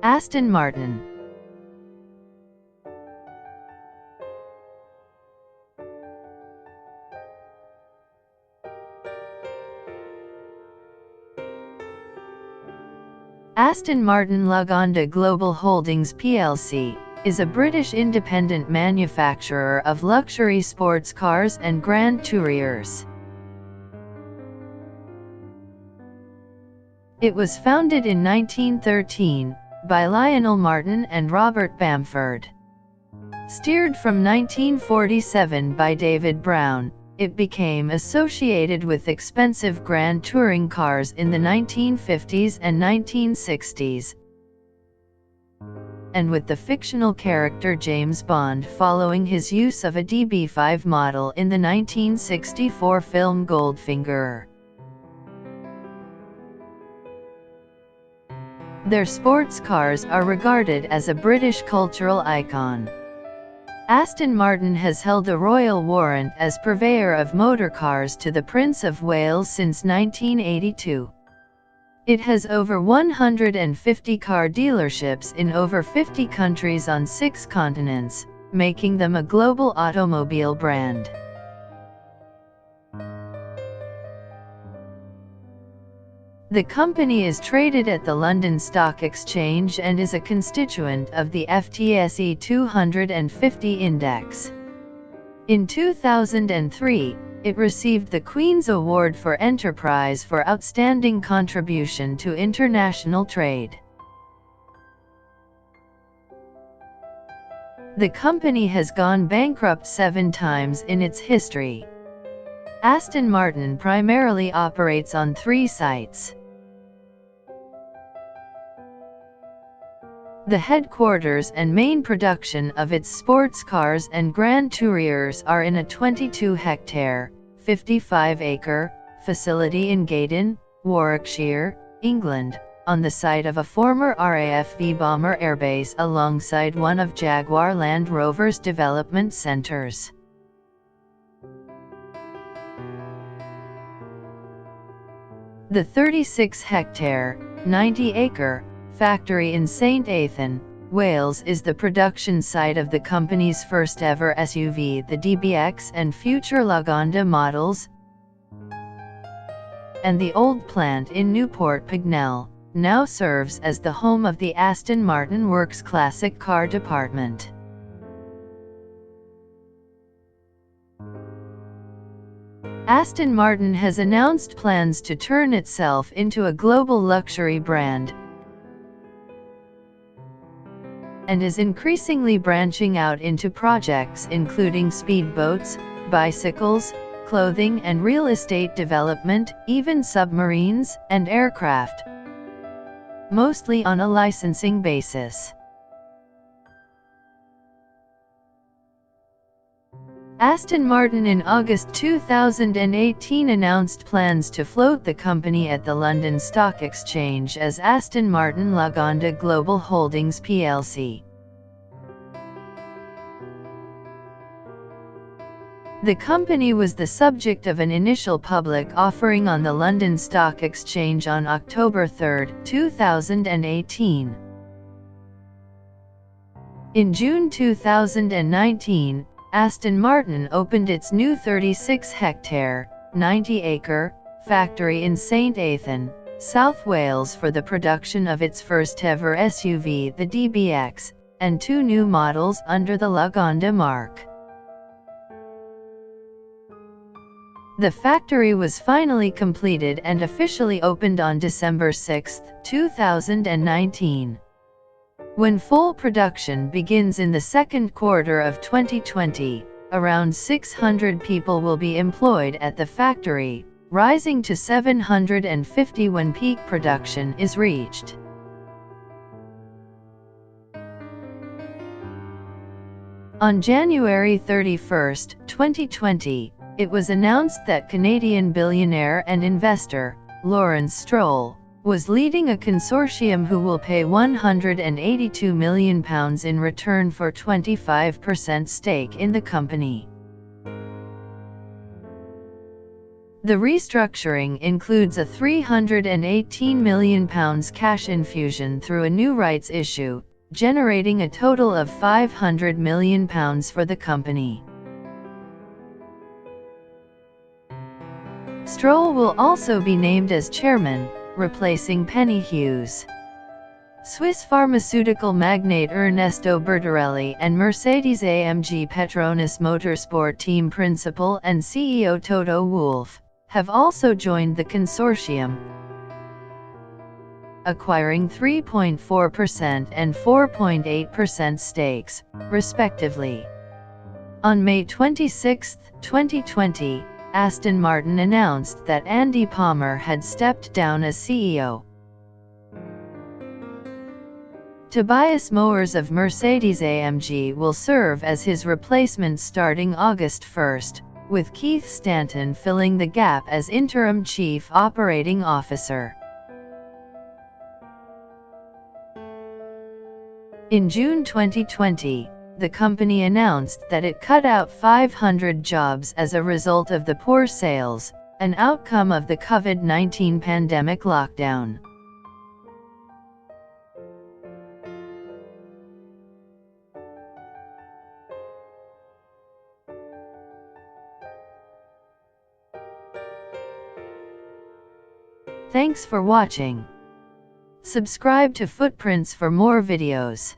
Aston Martin. Aston Martin Lagonda Global Holdings plc is a British independent manufacturer of luxury sports cars and Grand Touriers. It was founded in 1913 by Lionel Martin and Robert Bamford. Steered from 1947 by David Brown, it became associated with expensive Grand Touring cars in the 1950s and 1960s, and with the fictional character James Bond following his use of a DB5 model in the 1964 film Goldfinger. Their sports cars are regarded as a British cultural icon. Aston Martin has held the Royal Warrant as purveyor of motorcars to the Prince of Wales since 1982. It has over 150 car dealerships in over 50 countries on 6 continents, making them a global automobile brand. The company is traded at the London Stock Exchange and is a constituent of the FTSE 250 index. In 2003, it received the Queen's Award for Enterprise for outstanding contribution to international trade. The company has gone bankrupt 7 times in its history. Aston Martin primarily operates on 3 sites. The headquarters and main production of its sports cars and Grand Touriers are in a 22-hectare, 55-acre facility in Gaydon, Warwickshire, England, on the site of a former RAF V bomber airbase alongside one of Jaguar Land Rover's development centres. The 36-hectare, 90-acre factory in St Athan, Wales is the production site of the company's first ever SUV, the DBX, and future Lagonda models, and the old plant in Newport Pagnell now serves as the home of the Aston Martin Works classic car department. Aston Martin has announced plans to turn itself into a global luxury brand, and is increasingly branching out into projects including speedboats, bicycles, clothing and real estate development, even submarines and aircraft, mostly on a licensing basis. Aston Martin in August 2018 announced plans to float the company at the London Stock Exchange as Aston Martin Lagonda Global Holdings plc. The company was the subject of an initial public offering on the London Stock Exchange on October 3, 2018. In June 2019, Aston Martin opened its new 36-hectare, 90-acre factory in St Athan, South Wales for the production of its first-ever SUV, the DBX, and 2 new models under the Lagonda mark. The factory was finally completed and officially opened on December 6, 2019. When full production begins in the second quarter of 2020, around 600 people will be employed at the factory, rising to 750 when peak production is reached. On January 31, 2020, it was announced that Canadian billionaire and investor, Lawrence Stroll, was leading a consortium who will pay £182 million in return for 25% stake in the company. The restructuring includes a £318 million cash infusion through a new rights issue, generating a total of £500 million for the company. Stroll will also be named as chairman, replacing Penny Hughes. Swiss pharmaceutical magnate Ernesto Bertarelli and Mercedes-AMG Petronas Motorsport team principal and CEO Toto Wolff have also joined the consortium, acquiring 3.4% and 4.8% stakes, respectively. On May 26, 2020, Aston Martin announced that Andy Palmer had stepped down as CEO. Tobias Moers of Mercedes-AMG will serve as his replacement starting August 1, with Keith Stanton filling the gap as interim Chief Operating Officer. In June 2020, the company announced that it cut out 500 jobs as a result of the poor sales, an outcome of the COVID-19 pandemic lockdown. Thanks for watching. Subscribe to Footprints for more videos.